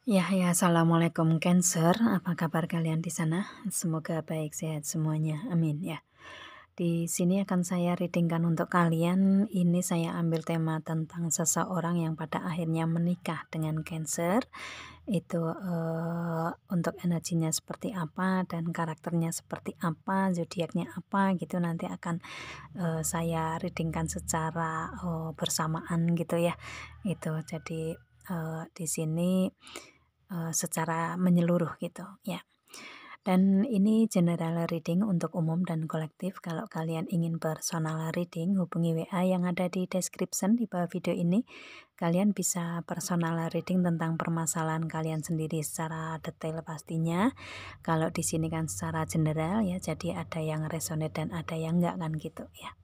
Assalamualaikum Cancer. Apa kabar kalian di sana? Semoga baik sehat semuanya. Amin ya. Di sini akan saya readingkan untuk kalian. Ini saya ambil tema tentang seseorang yang pada akhirnya menikah dengan Cancer. Itu untuk energinya seperti apa dan karakternya seperti apa, zodiaknya apa gitu nanti akan saya readingkan secara bersamaan gitu ya. Itu jadi di sini secara menyeluruh gitu ya. Dan ini general reading untuk umum dan kolektif. Kalau kalian ingin personal reading, hubungi WA yang ada di description di bawah video ini. Kalian bisa personal reading tentang permasalahan kalian sendiri secara detail pastinya. Kalau di sini kan secara general ya, jadi ada yang resonate dan ada yang enggak kan gitu ya.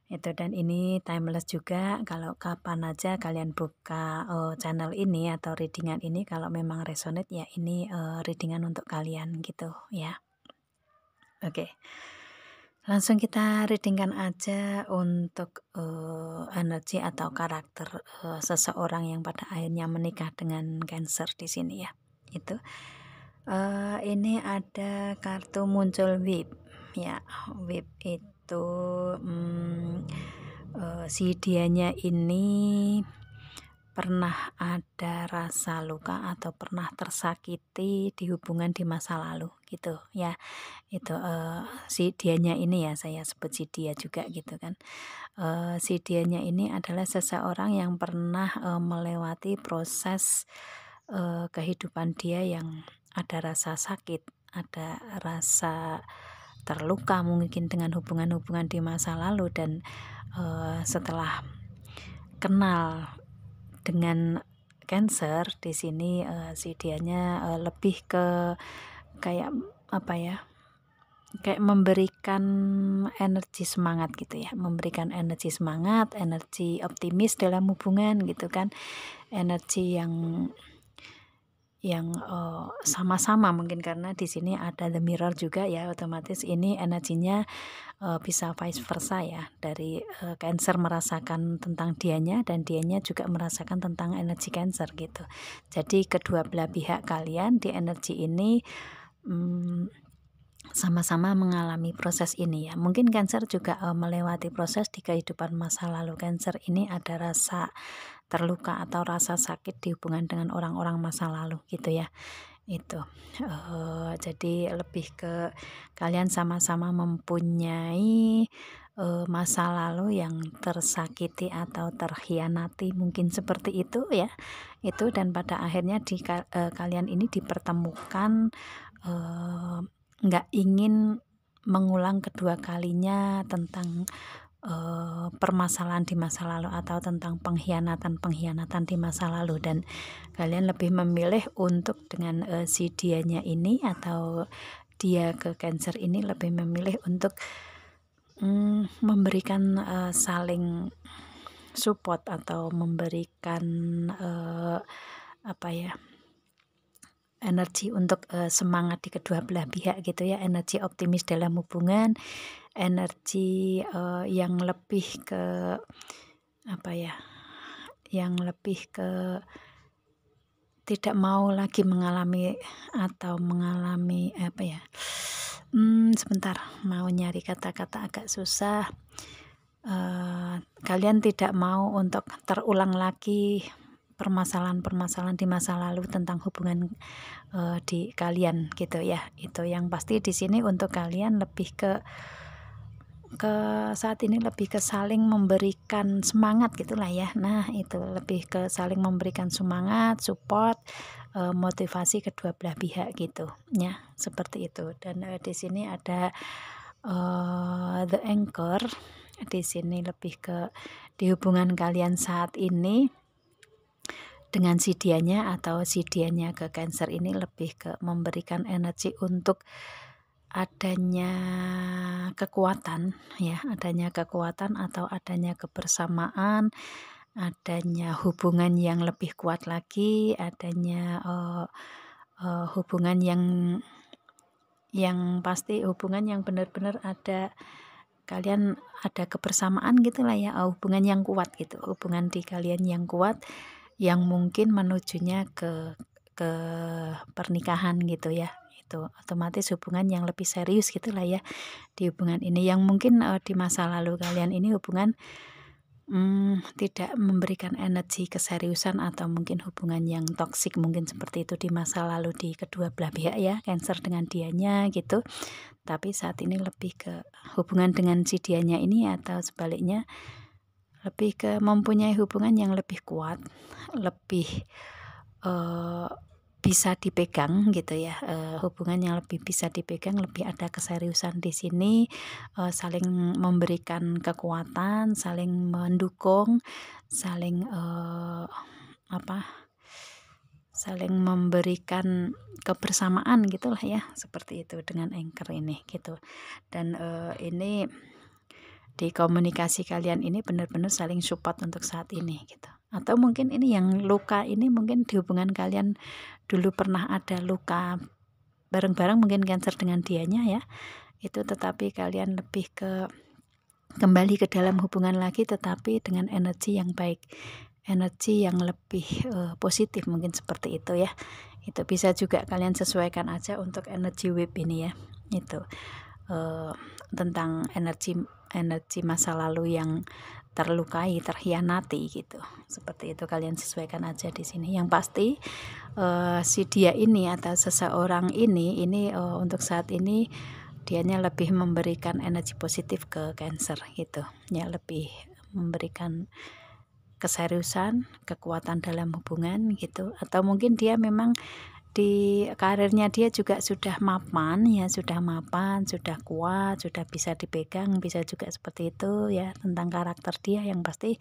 Itu dan ini timeless juga, kalau kapan aja kalian buka channel ini atau readingan ini, kalau memang resonate ya ini readingan untuk kalian gitu ya. Oke, langsung kita readingkan aja untuk energi atau karakter seseorang yang pada akhirnya menikah dengan Cancer di sini ya. Itu ini ada kartu muncul whip ya. Whip itu si dianya ini pernah ada rasa luka atau pernah tersakiti di hubungan di masa lalu gitu ya. Itu si dianya ini ya, saya sebut si dia juga gitu kan. Si dianya ini adalah seseorang yang pernah melewati proses kehidupan dia yang ada rasa sakit, ada rasa terluka mungkin dengan hubungan-hubungan di masa lalu, dan setelah kenal dengan Cancer di sini si dianya lebih ke kayak apa ya? Kayak memberikan energi semangat gitu ya, memberikan energi semangat, energi optimis dalam hubungan gitu kan. Energi yang sama-sama mungkin karena di sini ada the mirror juga ya, otomatis ini energinya bisa vice versa ya, dari Cancer merasakan tentang dianya dan dianya juga merasakan tentang energi Cancer gitu. Jadi kedua belah pihak kalian di energi ini sama-sama mengalami proses ini ya. Mungkin Cancer juga melewati proses di kehidupan masa lalu. Cancer ini ada rasa terluka atau rasa sakit di hubungan dengan orang-orang masa lalu gitu ya. Itu jadi lebih ke kalian sama-sama mempunyai masa lalu yang tersakiti atau terkhianati, mungkin seperti itu ya. Itu dan pada akhirnya kalian ini dipertemukan, nggak ingin mengulang kedua kalinya tentang permasalahan di masa lalu atau tentang pengkhianatan di masa lalu, dan kalian lebih memilih untuk dengan si dianya ini atau dia ke Cancer ini lebih memilih untuk memberikan saling support atau memberikan apa ya, energi untuk semangat di kedua belah pihak gitu ya, energi optimis dalam hubungan, energi yang lebih ke apa ya, yang lebih ke tidak mau lagi mengalami atau mengalami apa ya, sebentar mau nyari kata-kata agak susah. Kalian tidak mau untuk terulang lagi permasalahan-permasalahan di masa lalu tentang hubungan di kalian gitu ya. Itu yang pasti di sini untuk kalian lebih ke saat ini lebih ke saling memberikan semangat gitulah ya. Nah, itu lebih ke saling memberikan semangat, support, motivasi kedua belah pihak gitu ya, seperti itu. Dan di sini ada the anchor. Di sini lebih ke di hubungan kalian saat ini dengan si dianya atau si dianya ke Cancer ini lebih ke memberikan energi untuk adanya kekuatan ya, adanya kekuatan atau adanya kebersamaan, adanya hubungan yang lebih kuat lagi, adanya hubungan yang pasti hubungan yang benar-benar ada, kalian ada kebersamaan gitulah ya, hubungan yang kuat gitu, hubungan di kalian yang kuat, yang mungkin menujunya ke pernikahan gitu ya. Itu otomatis hubungan yang lebih serius gitulah ya di hubungan ini, yang mungkin di masa lalu kalian ini hubungan tidak memberikan energi keseriusan atau mungkin hubungan yang toksik, mungkin seperti itu di masa lalu di kedua belah pihak ya, Cancer dengan dianya gitu. Tapi saat ini lebih ke hubungan dengan si dianya ini atau sebaliknya lebih ke mempunyai hubungan yang lebih kuat, lebih bisa dipegang gitu ya, hubungan yang lebih bisa dipegang, lebih ada keseriusan di sini, saling memberikan kekuatan, saling mendukung, saling saling memberikan kebersamaan gitulah ya, seperti itu dengan Anchor ini gitu. Dan ini di komunikasi kalian ini benar-benar saling support untuk saat ini gitu. Atau mungkin ini yang luka ini mungkin di hubungan kalian dulu pernah ada luka bareng-bareng, mungkin Cancer dengan dianya ya, itu tetapi kalian lebih ke kembali ke dalam hubungan lagi tetapi dengan energi yang baik, energi yang lebih positif, mungkin seperti itu ya. Itu bisa juga kalian sesuaikan aja untuk energi wave ini ya, itu tentang energi masa lalu yang terlukai, terhianati gitu. Seperti itu kalian sesuaikan aja di sini. Yang pasti si dia ini atau seseorang ini untuk saat ini dianya lebih memberikan energi positif ke Cancer gitu. Ya, lebih memberikan keseriusan, kekuatan dalam hubungan gitu. Atau mungkin dia memang di karirnya dia juga sudah mapan ya, sudah kuat, sudah bisa dipegang, bisa juga seperti itu ya, tentang karakter dia yang pasti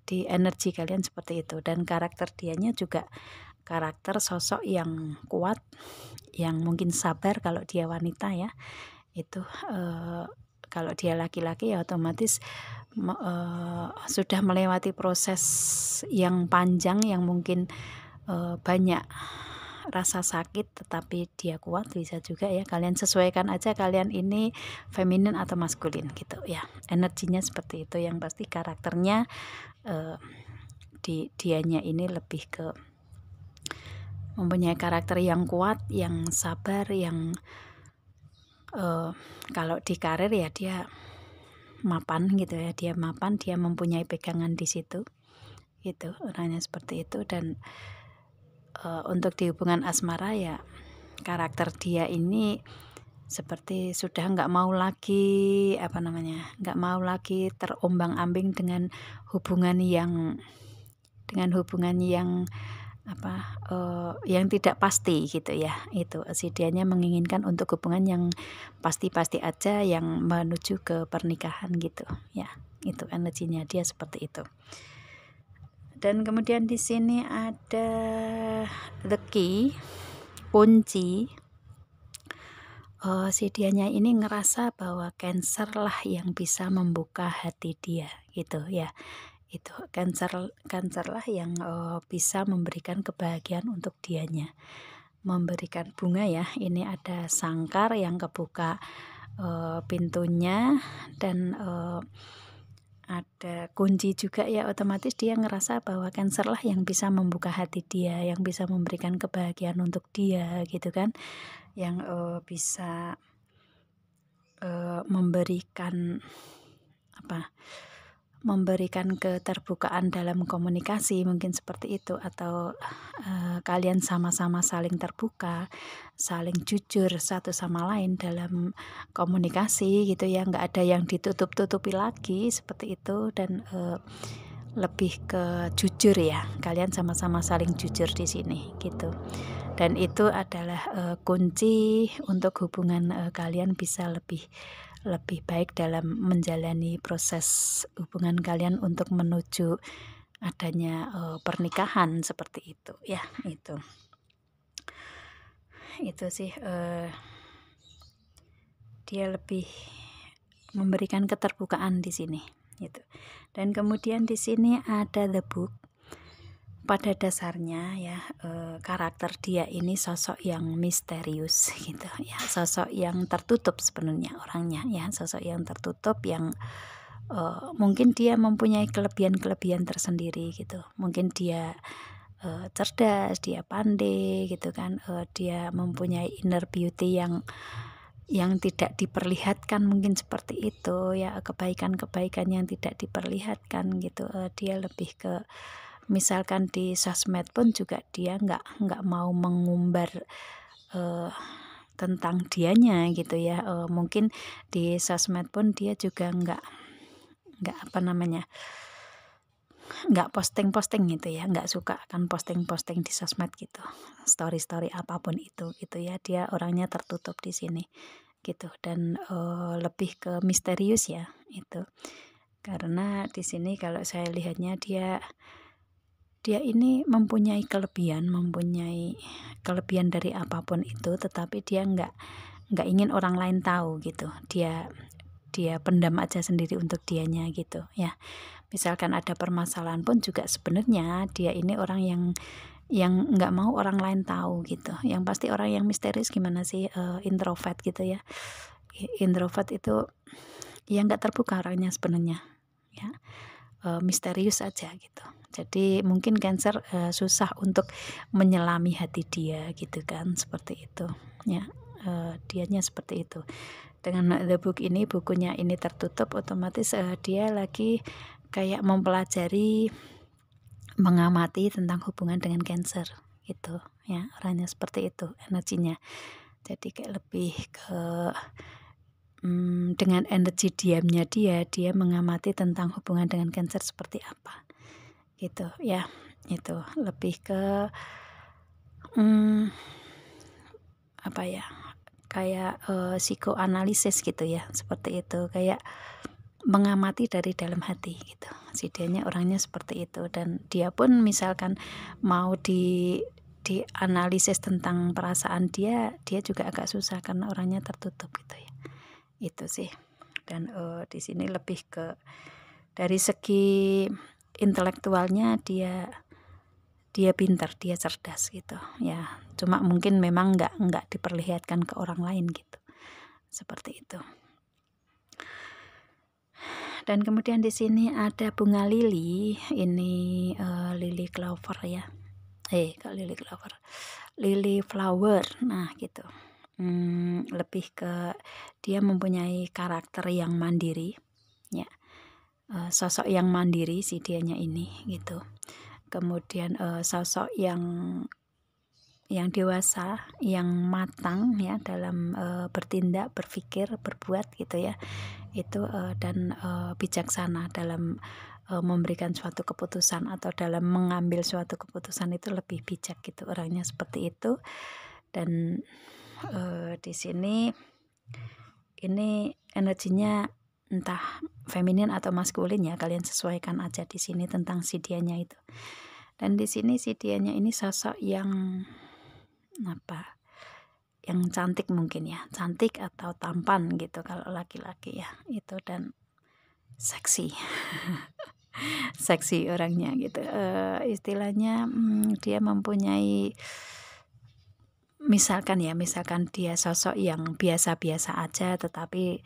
di energi kalian seperti itu. Dan karakter dianya juga karakter sosok yang kuat, yang mungkin sabar kalau dia wanita ya, itu kalau dia laki-laki ya otomatis sudah melewati proses yang panjang, yang mungkin banyak rasa sakit tetapi dia kuat, bisa juga ya. Kalian sesuaikan aja kalian ini feminin atau maskulin gitu ya, energinya seperti itu. Yang pasti karakternya dianya ini lebih ke mempunyai karakter yang kuat, yang sabar, yang kalau di karir ya dia mapan gitu ya, dia mapan, dia mempunyai pegangan di situ gitu, orangnya seperti itu. Dan untuk di hubungan asmara ya karakter dia ini seperti sudah nggak mau lagi nggak mau lagi terombang-ambing dengan hubungan yang yang tidak pasti gitu ya. Itu si dianya menginginkan untuk hubungan yang pasti-pasti aja, yang menuju ke pernikahan gitu ya. Itu energinya dia seperti itu. Dan kemudian di sini ada the key, kunci. Si dianya ini ngerasa bahwa Cancer lah yang bisa membuka hati dia gitu ya. Itu Cancer lah yang bisa memberikan kebahagiaan untuk dianya, memberikan bunga ya. Ini ada sangkar yang kebuka pintunya, dan ada kunci juga ya. Otomatis dia ngerasa bahwa Cancer lah yang bisa membuka hati dia, yang bisa memberikan kebahagiaan untuk dia gitu kan, yang bisa memberikan keterbukaan dalam komunikasi, mungkin seperti itu. Atau kalian sama-sama saling terbuka, saling jujur satu sama lain dalam komunikasi gitu ya, nggak ada yang ditutup-tutupi lagi seperti itu. Dan lebih ke jujur ya, kalian sama-sama saling jujur di sini gitu. Dan itu adalah kunci untuk hubungan kalian bisa lebih baik dalam menjalani proses hubungan kalian untuk menuju adanya pernikahan seperti itu ya. Itu sih dia lebih memberikan keterbukaan di sini gitu. Dan kemudian di sini ada the book. Pada dasarnya ya karakter dia ini sosok yang misterius gitu ya, sosok yang tertutup sebenarnya orangnya ya, sosok yang tertutup, yang mungkin dia mempunyai kelebihan-kelebihan tersendiri gitu. Mungkin dia cerdas, dia pandai gitu kan, dia mempunyai inner beauty yang tidak diperlihatkan, mungkin seperti itu ya, kebaikan-kebaikan yang tidak diperlihatkan gitu. Dia lebih ke, misalkan di sosmed pun juga dia nggak mau mengumbar tentang dianya gitu ya. Mungkin di sosmed pun dia juga nggak nggak posting-posting gitu ya, nggak suka akan posting-posting di sosmed gitu, story-story apapun itu gitu ya. Dia orangnya tertutup di sini gitu, dan lebih ke misterius ya itu. Karena di sini kalau saya lihatnya dia ini mempunyai kelebihan dari apapun itu, tetapi dia nggak ingin orang lain tahu gitu. Dia pendam aja sendiri untuk dianya gitu ya. Misalkan ada permasalahan pun juga sebenarnya dia ini orang yang nggak mau orang lain tahu gitu. Yang pasti orang yang misterius gimana sih, introvert gitu ya. Introvert itu yang nggak terbuka orangnya sebenarnya ya, misterius aja gitu. Jadi mungkin Cancer susah untuk menyelami hati dia gitu kan, seperti itu ya. Dianya seperti itu. Dengan The Book ini, bukunya ini tertutup, otomatis dia lagi kayak mempelajari, mengamati tentang hubungan dengan Cancer gitu ya. Orangnya seperti itu energinya. Jadi kayak lebih ke dengan energi diamnya dia mengamati tentang hubungan dengan Cancer seperti apa gitu ya. Itu lebih ke apa ya, kayak psikoanalisis gitu ya, seperti itu, kayak mengamati dari dalam hati gitu. Si dianya orangnya seperti itu, dan dia pun misalkan mau dianalisis tentang perasaan dia juga agak susah karena orangnya tertutup gitu ya. Itu sih. Dan di sini lebih ke dari segi intelektualnya dia pintar, dia cerdas gitu ya. Cuma mungkin memang nggak diperlihatkan ke orang lain gitu, seperti itu. Dan kemudian di sini ada bunga lili, ini lily clover ya. Kok lily clover, lily flower. Nah gitu. Lebih ke dia mempunyai karakter yang mandiri ya. Sosok yang mandiri si dianya ini gitu. Kemudian sosok yang dewasa, yang matang ya dalam bertindak, berpikir, berbuat gitu ya. Itu dan bijaksana dalam memberikan suatu keputusan atau dalam mengambil suatu keputusan, itu lebih bijak gitu, orangnya seperti itu. Dan di sini ini energinya entah feminin atau maskulin ya, kalian sesuaikan aja di sini tentang si dianya itu. Dan di sini si dianya ini sosok yang apa, yang cantik mungkin ya, cantik atau tampan gitu kalau laki-laki ya itu, dan seksi seksi orangnya gitu. Istilahnya dia mempunyai, misalkan dia sosok yang biasa-biasa aja, tetapi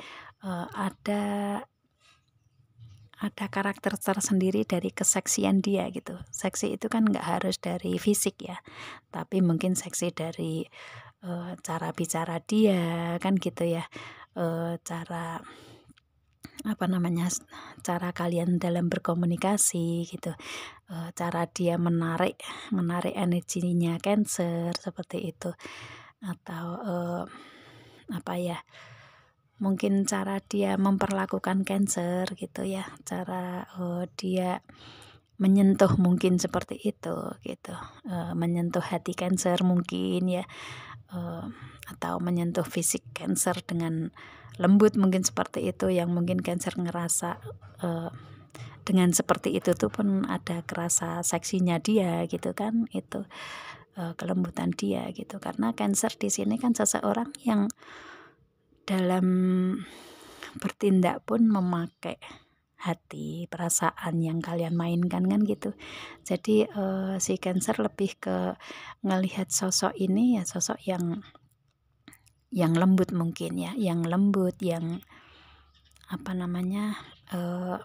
ada karakter tersendiri dari keseksian dia gitu. Seksi itu kan nggak harus dari fisik ya, tapi mungkin seksi dari cara bicara dia kan gitu ya, cara cara kalian dalam berkomunikasi gitu, cara dia menarik energinya Cancer seperti itu, atau mungkin cara dia memperlakukan Cancer gitu ya, cara dia menyentuh mungkin seperti itu gitu, menyentuh hati Cancer mungkin ya, atau menyentuh fisik Cancer dengan lembut mungkin seperti itu, yang mungkin Cancer ngerasa dengan seperti itu tuh pun ada kerasa seksinya dia gitu kan, itu kelembutan dia gitu. Karena Cancer di sini kan seseorang yang dalam bertindak pun memakai hati, perasaan yang kalian mainkan kan gitu. Jadi si Cancer lebih ke ngelihat sosok ini ya, sosok yang lembut mungkin ya, yang lembut, yang eee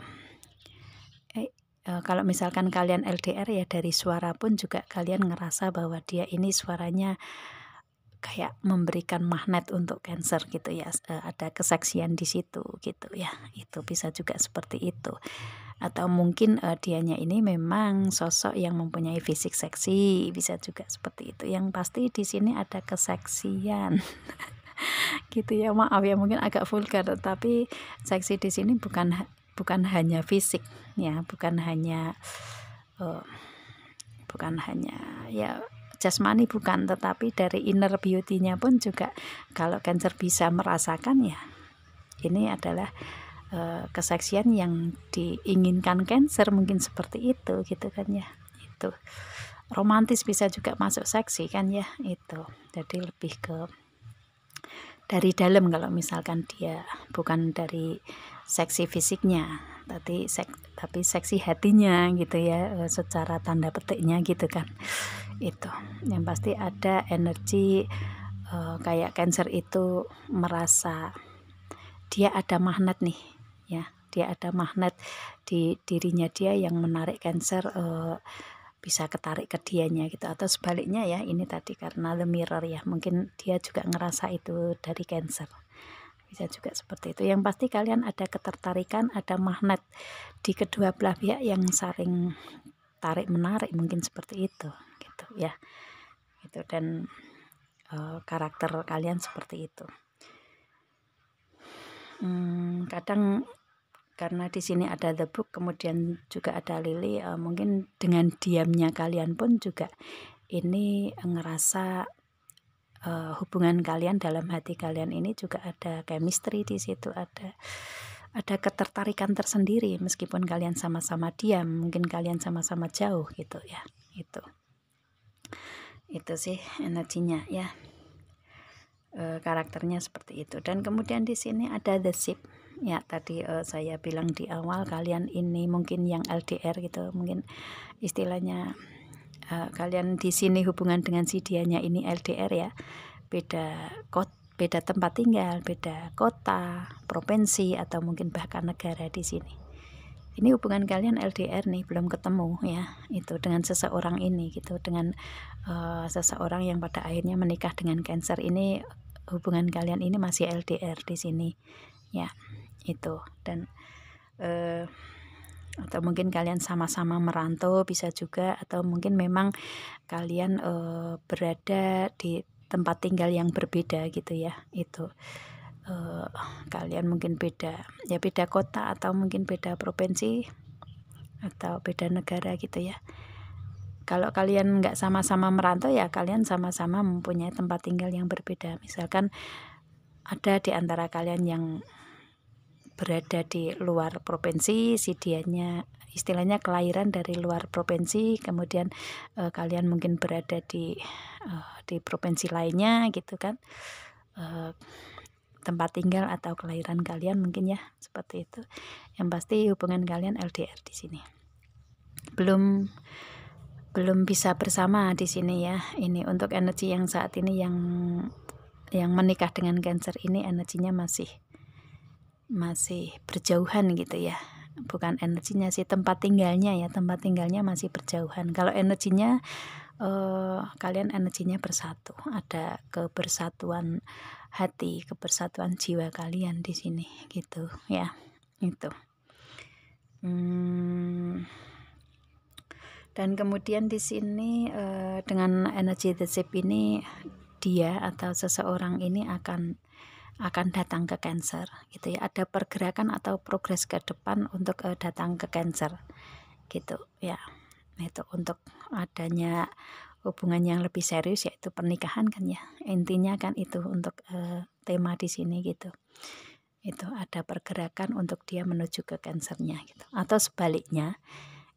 kalau misalkan kalian LDR ya dari suara pun juga kalian ngerasa bahwa dia ini suaranya kayak memberikan magnet untuk Cancer gitu ya, ada kesaksian di situ gitu ya, itu bisa juga seperti itu. Atau mungkin, dianya ini memang sosok yang mempunyai fisik seksi, bisa juga seperti itu. Yang pasti di sini ada keseksian gitu ya, maaf ya mungkin agak vulgar, tapi seksi di sini bukan hanya fisik ya, bukan hanya ya jasmani bukan, tetapi dari inner beauty-nya pun juga kalau Cancer bisa merasakan ya ini adalah kesaksian yang diinginkan Cancer, mungkin seperti itu gitu kan ya. Itu romantis bisa juga masuk seksi kan ya, itu jadi lebih ke dari dalam kalau misalkan dia bukan dari seksi fisiknya, tapi seksi hatinya gitu ya, secara tanda petiknya gitu kan. Itu yang pasti ada energi kayak Cancer itu merasa dia ada magnet nih ya, dia ada magnet di dirinya dia yang menarik Cancer bisa ketarik ke dianya gitu, atau sebaliknya ya, ini tadi karena the mirror ya, mungkin dia juga ngerasa itu dari Cancer, bisa juga seperti itu. Yang pasti kalian ada ketertarikan, ada magnet di kedua belah pihak yang saling tarik menarik, mungkin seperti itu gitu ya, itu. Dan karakter kalian seperti itu. Kadang karena di sini ada the book, kemudian juga ada Lily, mungkin dengan diamnya kalian pun juga ini ngerasa hubungan kalian dalam hati kalian ini juga ada chemistry di situ, ada ketertarikan tersendiri meskipun kalian sama-sama diam, mungkin kalian sama-sama jauh gitu ya. Itu sih energinya ya, karakternya seperti itu. Dan kemudian di sini ada the ship ya, tadi saya bilang di awal kalian ini mungkin yang LDR gitu, mungkin istilahnya kalian di sini hubungan dengan si dianya ini LDR ya, beda tempat tinggal, beda kota, provinsi, atau mungkin bahkan negara di sini. Ini hubungan kalian LDR nih, belum ketemu ya, itu dengan seseorang ini gitu, dengan seseorang yang pada akhirnya menikah dengan Cancer ini, hubungan kalian ini masih LDR di sini ya, itu. Dan atau mungkin kalian sama-sama merantau bisa juga, atau mungkin memang kalian berada di tempat tinggal yang berbeda gitu ya, itu. Kalian mungkin beda kota, atau mungkin beda provinsi, atau beda negara gitu ya. Kalau kalian nggak sama-sama merantau ya kalian sama-sama mempunyai tempat tinggal yang berbeda. Misalkan ada di antara kalian yang berada di luar provinsi, si dianya istilahnya kelahiran dari luar provinsi, kemudian kalian mungkin berada di provinsi lainnya gitu kan, tempat tinggal atau kelahiran kalian mungkin ya, seperti itu. Yang pasti hubungan kalian LDR di sini. Belum bisa bersama di sini ya. Ini untuk energi yang saat ini yang menikah dengan Cancer ini energinya masih berjauhan gitu ya. Bukan energinya sih, tempat tinggalnya ya, tempat tinggalnya masih berjauhan. Kalau energinya kalian energinya bersatu, ada kebersatuan hati, kebersatuan jiwa kalian di sini gitu ya, itu. Dan kemudian di sini dengan energi the ship ini, dia atau seseorang ini akan datang ke Cancer gitu ya, ada pergerakan atau progres ke depan untuk datang ke Cancer gitu ya. Itu untuk adanya hubungan yang lebih serius, yaitu pernikahan kan ya, intinya kan itu untuk tema di sini gitu. Itu ada pergerakan untuk dia menuju ke Cancernya gitu, atau sebaliknya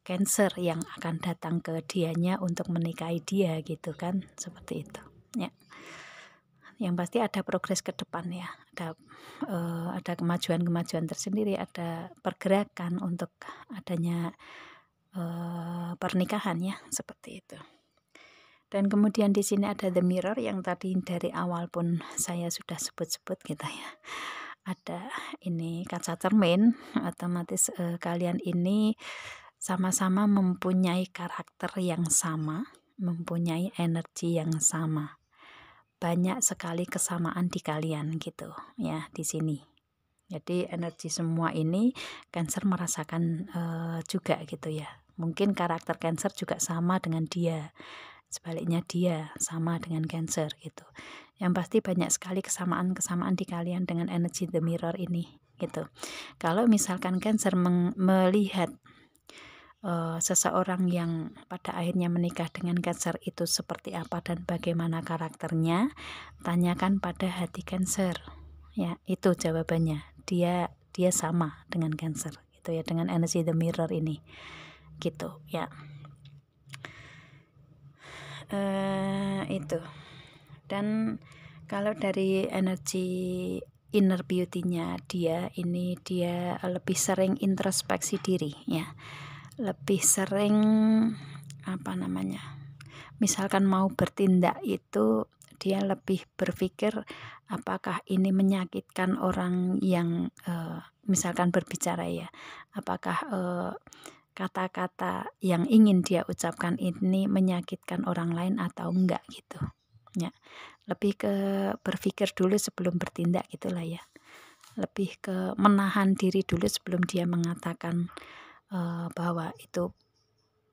Cancer yang akan datang ke dianya untuk menikahi dia gitu kan, seperti itu ya. Yang pasti ada progres ke depan ya, ada kemajuan tersendiri, ada pergerakan untuk adanya pernikahan ya, seperti itu. Dan kemudian di sini ada the mirror yang tadi dari awal pun saya sudah sebut-sebut gitu ya. ada ini kaca cermin, otomatis kalian ini sama-sama mempunyai karakter yang sama, mempunyai energi yang sama. Banyak sekali kesamaan di kalian gitu ya di sini. Jadi energi semua ini Cancer merasakan juga gitu ya. Mungkin karakter Cancer juga sama dengan dia. Sebaliknya dia sama dengan Cancer gitu. Yang pasti banyak sekali kesamaan-kesamaan di kalian dengan energi The Mirror ini gitu. Kalau misalkan Cancer melihat seseorang yang pada akhirnya menikah dengan Cancer itu seperti apa dan bagaimana karakternya, tanyakan pada hati Cancer. Ya, itu jawabannya. Dia sama dengan Cancer gitu ya, dengan energi The Mirror ini. Gitu ya. Itu. Dan kalau dari energi inner beauty-nya dia lebih sering introspeksi diri ya. Lebih sering misalkan mau bertindak itu dia lebih berpikir apakah ini menyakitkan orang yang misalkan berbicara ya. Apakah kata-kata yang ingin dia ucapkan ini menyakitkan orang lain atau enggak gitu ya. Lebih ke berpikir dulu sebelum bertindak gitulah ya. Lebih ke menahan diri dulu sebelum dia mengatakan bahwa itu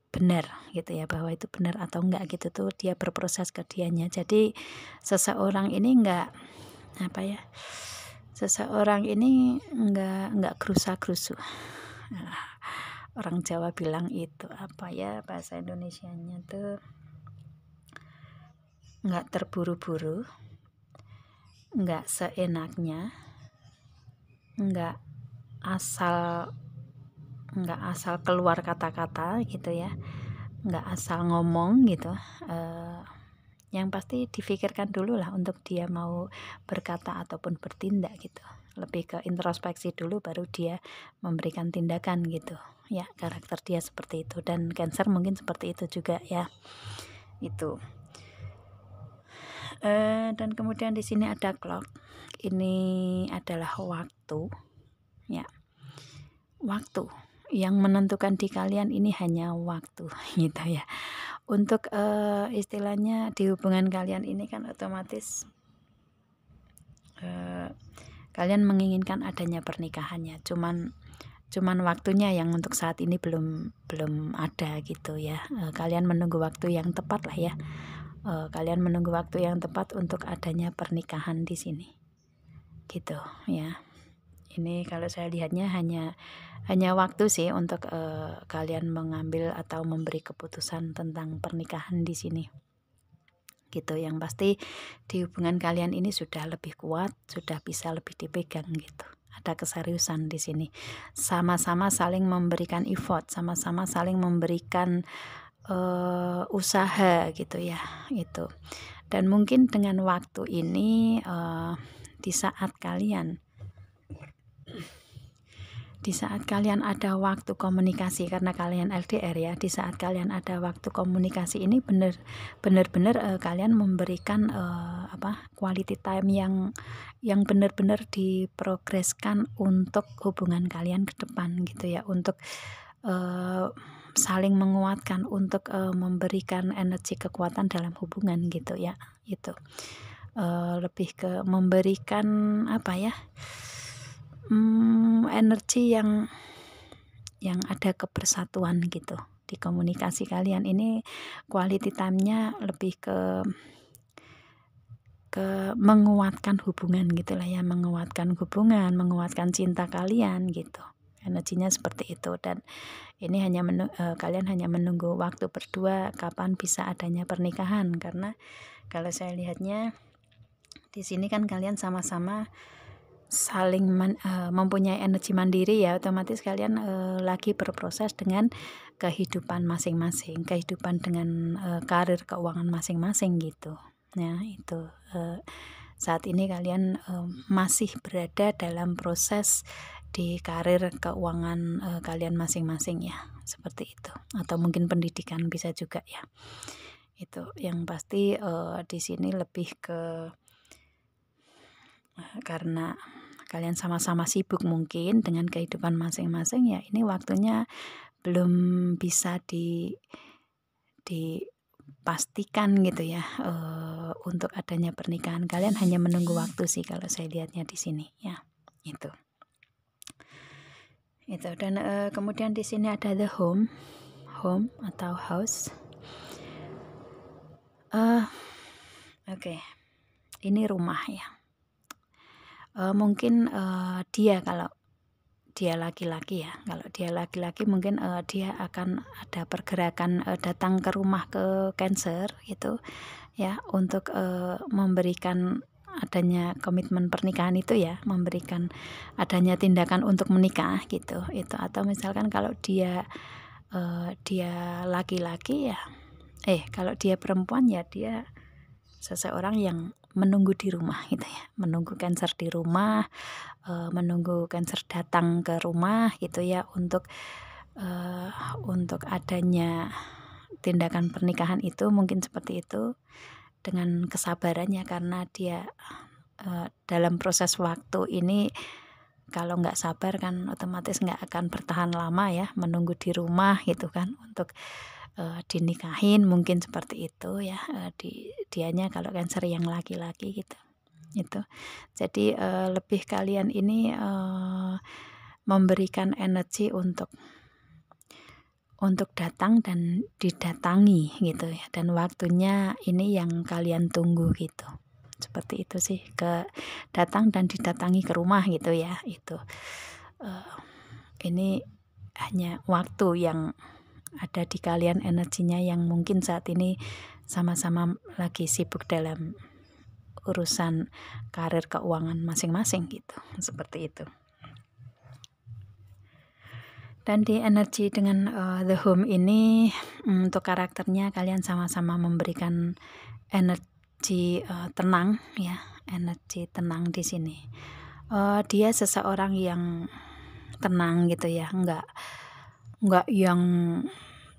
benar gitu ya, bahwa itu benar atau enggak gitu tuh dia berproses ke dianya. Jadi seseorang ini seseorang ini enggak gerusa-gerusu. Orang Jawa bilang itu bahasa Indonesianya tuh enggak terburu-buru, enggak seenaknya, enggak asal keluar kata-kata gitu ya, enggak asal ngomong gitu. Yang pasti difikirkan dulu lah untuk dia mau berkata ataupun bertindak gitu. Lebih ke introspeksi dulu baru dia memberikan tindakan gitu ya. Karakter dia seperti itu, dan Cancer mungkin seperti itu juga ya. Itu dan kemudian di sini ada clock. Ini adalah waktu ya. Waktu yang menentukan di kalian ini hanya waktu gitu ya. Untuk istilahnya di hubungan kalian ini kan otomatis kalian menginginkan adanya pernikahannya, cuman waktunya yang untuk saat ini belum ada gitu ya. Kalian menunggu waktu yang tepat lah ya. Kalian menunggu waktu yang tepat untuk adanya pernikahan di sini gitu ya. Ini kalau saya lihatnya hanya waktu sih untuk kalian mengambil atau memberi keputusan tentang pernikahan di sini gitu. Yang pasti di hubungan kalian ini sudah lebih kuat, sudah bisa lebih dipegang gitu. Ada keseriusan di sini. Sama-sama saling memberikan effort, sama-sama saling memberikan usaha gitu ya. Itu. Dan mungkin dengan waktu ini di saat kalian ada waktu komunikasi, karena kalian LDR ya, di saat kalian ada waktu komunikasi ini benar-benar kalian memberikan quality time yang benar-benar diprogreskan untuk hubungan kalian ke depan gitu ya, untuk saling menguatkan, untuk memberikan energi kekuatan dalam hubungan gitu ya. Itu lebih ke memberikan energi yang ada kebersatuan gitu di komunikasi kalian ini. Quality time-nya lebih ke menguatkan hubungan gitulah ya, menguatkan hubungan, menguatkan cinta kalian gitu. Energinya seperti itu. Dan ini kalian hanya menunggu waktu berdua kapan bisa adanya pernikahan, karena kalau saya lihatnya di sini kan kalian sama-sama saling mempunyai energi mandiri ya. Otomatis kalian lagi berproses dengan kehidupan masing-masing, kehidupan dengan karir keuangan masing-masing gitu. Nah itu saat ini kalian masih berada dalam proses di karir keuangan kalian masing-masing ya, seperti itu. Atau mungkin pendidikan bisa juga ya. Itu yang pasti di sini lebih ke karena kalian sama-sama sibuk mungkin dengan kehidupan masing-masing, ya ini waktunya belum bisa dipastikan gitu ya, untuk adanya pernikahan. Kalian hanya menunggu waktu sih kalau saya lihatnya di sini ya, itu. Dan kemudian di sini ada the home atau house. Oke. Ini rumah ya. Mungkin dia, kalau dia laki-laki ya, mungkin dia akan ada pergerakan datang ke rumah ke Cancer gitu ya, untuk memberikan adanya komitmen pernikahan itu ya, memberikan adanya tindakan untuk menikah gitu. Itu, atau misalkan kalau dia laki-laki ya, kalau dia perempuan ya, dia seseorang yang menunggu di rumah gitu ya, menunggu Cancer di rumah, menunggu Cancer datang ke rumah gitu ya, untuk adanya tindakan pernikahan itu, mungkin seperti itu, dengan kesabarannya, karena dia dalam proses waktu ini kalau nggak sabar kan otomatis nggak akan bertahan lama ya, menunggu di rumah gitu kan, untuk dinikahin, mungkin seperti itu ya, dianya kalau Cancer yang laki-laki gitu. Itu. Jadi lebih kalian ini memberikan energi untuk datang dan didatangi gitu ya, dan waktunya ini yang kalian tunggu gitu. Seperti itu sih, ke datang dan didatangi ke rumah gitu ya, itu. Ini hanya waktu yang ada di kalian, energinya yang mungkin saat ini sama-sama lagi sibuk dalam urusan karir keuangan masing-masing gitu, seperti itu. Dan di energi dengan the home ini, untuk karakternya kalian sama-sama memberikan energi tenang ya, energi tenang di sini. Dia seseorang yang tenang gitu ya, nggak yang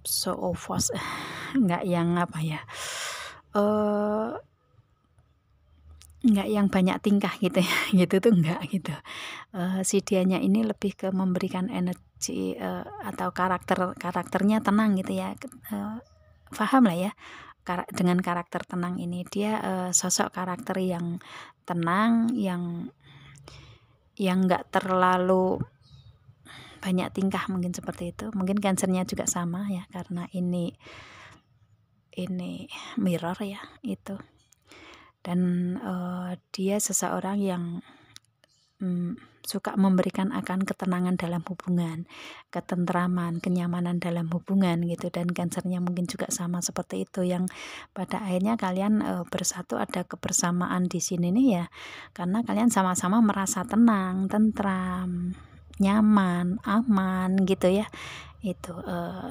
so fast, nggak yang apa ya, nggak yang banyak tingkah gitu ya, gitu tuh nggak gitu. Si dianya ini lebih ke memberikan energi atau karakternya tenang gitu ya, paham lah ya, dengan karakter tenang ini. Dia sosok karakter yang tenang, yang nggak terlalu banyak tingkah, mungkin seperti itu. Mungkin Cancernya juga sama ya, karena ini mirror ya, itu. Dan dia seseorang yang suka memberikan akan ketenangan dalam hubungan, ketentraman, kenyamanan dalam hubungan gitu. Dan Cancernya mungkin juga sama seperti itu, yang pada akhirnya kalian bersatu, ada kebersamaan di sini nih ya, karena kalian sama-sama merasa tenang, tentram, nyaman, aman gitu ya. Itu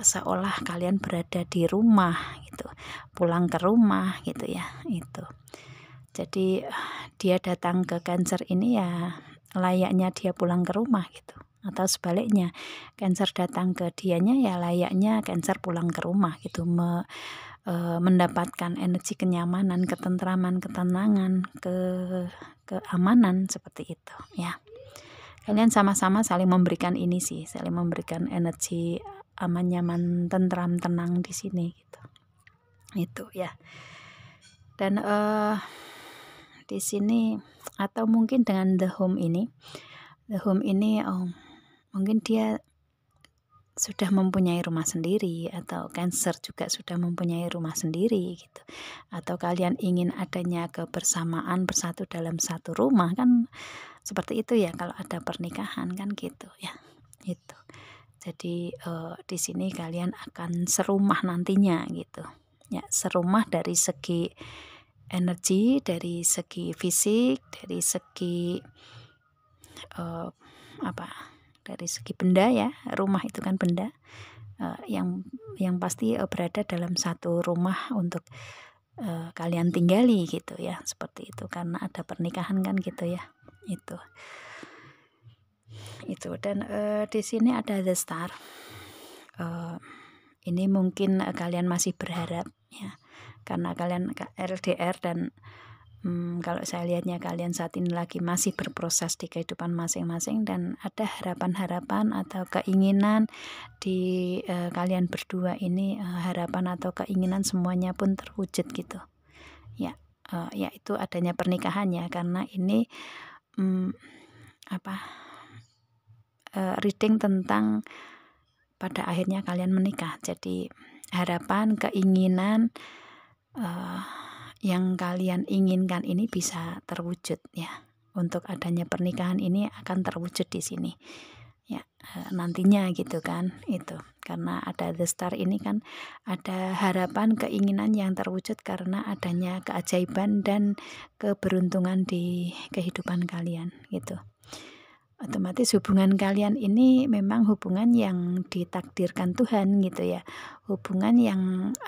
seolah kalian berada di rumah gitu, pulang ke rumah gitu ya, itu. Jadi dia datang ke Cancer ini ya layaknya dia pulang ke rumah gitu, atau sebaliknya, Cancer datang ke dianya ya layaknya Cancer pulang ke rumah gitu, mendapatkan energi kenyamanan, ketentraman, ketenangan, keamanan, seperti itu ya. Kalian sama-sama saling memberikan ini sih, saling memberikan energi aman, nyaman, tentram, tenang di sini gitu. Itu ya. Dan di sini, atau mungkin dengan the home ini mungkin dia sudah mempunyai rumah sendiri, atau Cancer juga sudah mempunyai rumah sendiri gitu, atau kalian ingin adanya kebersamaan, bersatu dalam satu rumah kan, seperti itu ya kalau ada pernikahan kan gitu ya, itu. Jadi di sini kalian akan serumah nantinya gitu ya, serumah dari segi energi, dari segi fisik, dari segi dari segi benda ya. Rumah itu kan benda, yang pasti berada dalam satu rumah untuk kalian tinggali gitu ya, seperti itu, karena ada pernikahan kan gitu ya, itu. Dan di sini ada the star. Ini mungkin kalian masih berharap ya, karena kalian LDR dan Kalau saya lihatnya kalian saat ini lagi masih berproses di kehidupan masing-masing dan ada harapan-harapan atau keinginan di kalian berdua ini, harapan atau keinginan semuanya pun terwujud gitu ya, yaitu adanya pernikahannya karena ini reading tentang pada akhirnya kalian menikah. Jadi harapan, keinginan yang kalian inginkan ini bisa terwujud ya. Untuk adanya pernikahan ini akan terwujud di sini ya, nantinya gitu kan. Itu karena ada the star ini kan ada harapan, keinginan yang terwujud karena adanya keajaiban dan keberuntungan di kehidupan kalian gitu. Otomatis hubungan kalian ini memang hubungan yang ditakdirkan Tuhan gitu ya, hubungan yang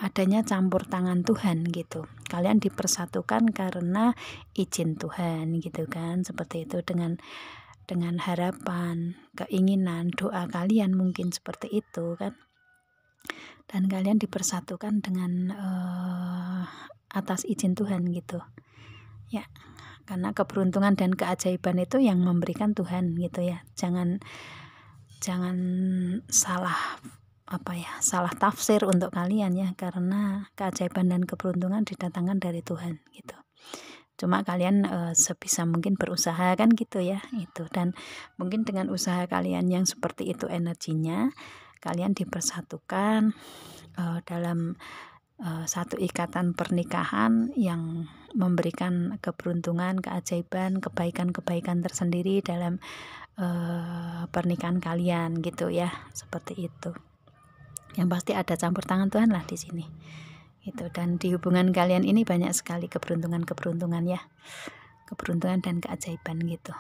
adanya campur tangan Tuhan gitu. Kalian dipersatukan karena izin Tuhan gitu kan, seperti itu dengan harapan, keinginan, doa kalian mungkin seperti itu kan. Dan kalian dipersatukan dengan atas izin Tuhan gitu ya. Karena keberuntungan dan keajaiban itu yang memberikan Tuhan gitu ya. Jangan salah salah tafsir untuk kalian ya, karena keajaiban dan keberuntungan didatangkan dari Tuhan gitu. Cuma kalian sebisa mungkin berusaha kan gitu ya itu, dan mungkin dengan usaha kalian yang seperti itu energinya kalian dipersatukan dalam satu ikatan pernikahan yang memberikan keberuntungan, keajaiban, kebaikan-kebaikan tersendiri dalam pernikahan kalian gitu ya, seperti itu. Yang pasti ada campur tangan Tuhan lah di sini. Itu, dan di hubungan kalian ini banyak sekali keberuntungan ya. Keberuntungan dan keajaiban gitu.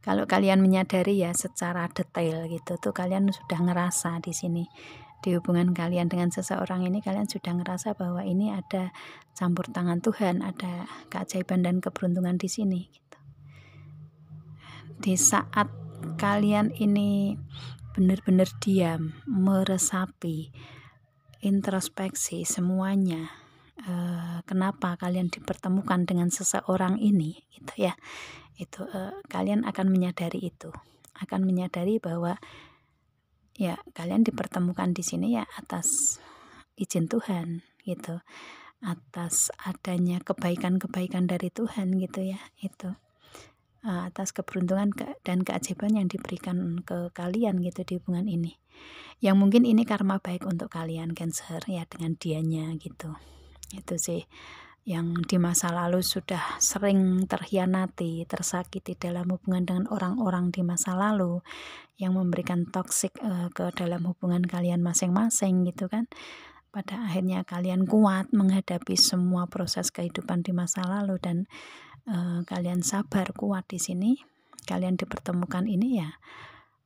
Kalau kalian menyadari ya secara detail gitu tuh kalian sudah ngerasa di sini. Di hubungan kalian dengan seseorang ini kalian sudah ngerasa bahwa ini ada campur tangan Tuhan, ada keajaiban dan keberuntungan di sini gitu. Di saat kalian ini benar-benar diam, meresapi, introspeksi semuanya, kenapa kalian dipertemukan dengan seseorang ini gitu ya, itu kalian akan menyadari itu, akan menyadari bahwa ya kalian dipertemukan di sini ya atas izin Tuhan gitu, atas adanya kebaikan-kebaikan dari Tuhan gitu ya, itu atas keberuntungan dan keajaiban yang diberikan ke kalian gitu di hubungan ini, yang mungkin ini karma baik untuk kalian Cancer ya dengan dianya gitu. Itu sih yang di masa lalu sudah sering terhianati, tersakiti dalam hubungan dengan orang-orang di masa lalu yang memberikan toksik ke dalam hubungan kalian masing-masing gitu kan. Pada akhirnya kalian kuat menghadapi semua proses kehidupan di masa lalu dan kalian sabar kuat di sini. Kalian dipertemukan ini ya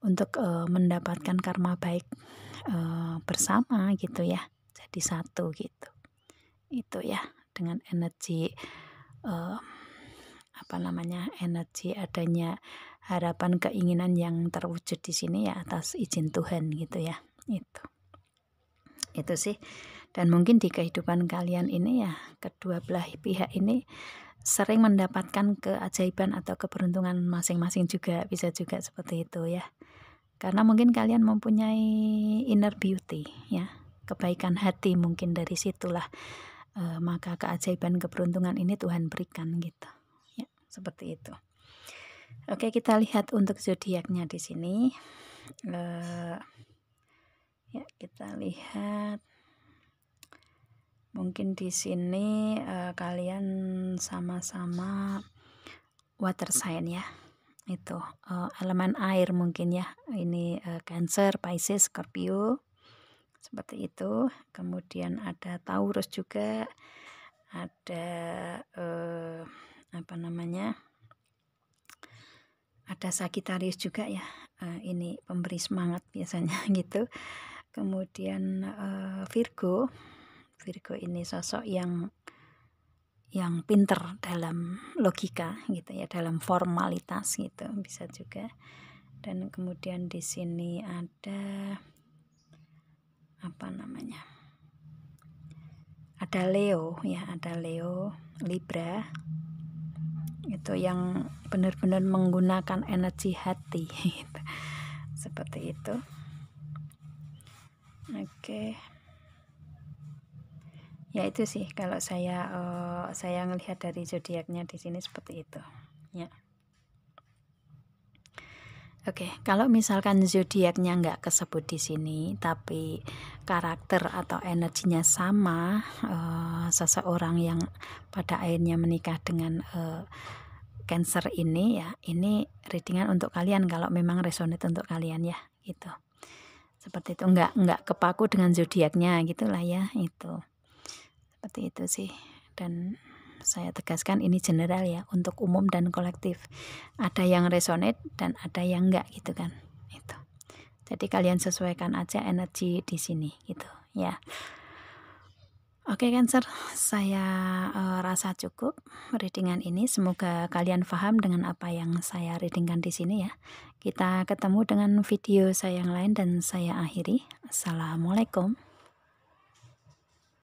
untuk mendapatkan karma baik bersama gitu ya. Jadi satu gitu. Itu ya, dengan energi energi adanya harapan keinginan yang terwujud di sini ya atas izin Tuhan gitu ya. Itu sih. Dan mungkin di kehidupan kalian ini ya kedua belah pihak ini sering mendapatkan keajaiban atau keberuntungan masing-masing juga, bisa juga seperti itu ya. Karena mungkin kalian mempunyai inner beauty ya, kebaikan hati mungkin dari situlah maka keajaiban keberuntungan ini Tuhan berikan gitu ya, seperti itu. Oke, kita lihat untuk zodiaknya di sini. Ya, kita lihat mungkin di sini kalian sama-sama water sign ya, itu elemen air mungkin ya, ini Cancer, Pisces, Scorpio seperti itu. Kemudian ada Taurus juga, ada ada Sagittarius juga ya, ini pemberi semangat biasanya gitu. Kemudian Virgo ini sosok yang pinter dalam logika gitu ya, dalam formalitas gitu bisa juga. Dan kemudian di sini ada ada Leo ya, ada Leo, Libra, itu yang benar-benar menggunakan energi hati gitu. Seperti itu. Oke. Ya itu sih kalau saya ngelihat dari zodiaknya di sini seperti itu. Ya. Oke, kalau misalkan zodiaknya nggak kesebut di sini, tapi karakter atau energinya sama, seseorang yang pada akhirnya menikah dengan Cancer ini ya, ini readingan untuk kalian kalau memang resonate untuk kalian ya, gitu. Seperti itu, nggak kepaku dengan zodiaknya gitulah ya, itu. Seperti itu sih. Dan saya tegaskan ini general ya, untuk umum dan kolektif. Ada yang resonate dan ada yang enggak gitu kan. Itu. Jadi kalian sesuaikan aja energi di sini gitu ya. Oke Cancer, saya rasa cukup readingan ini. Semoga kalian paham dengan apa yang saya readingkan di sini ya. Kita ketemu dengan video saya yang lain dan saya akhiri. Assalamualaikum.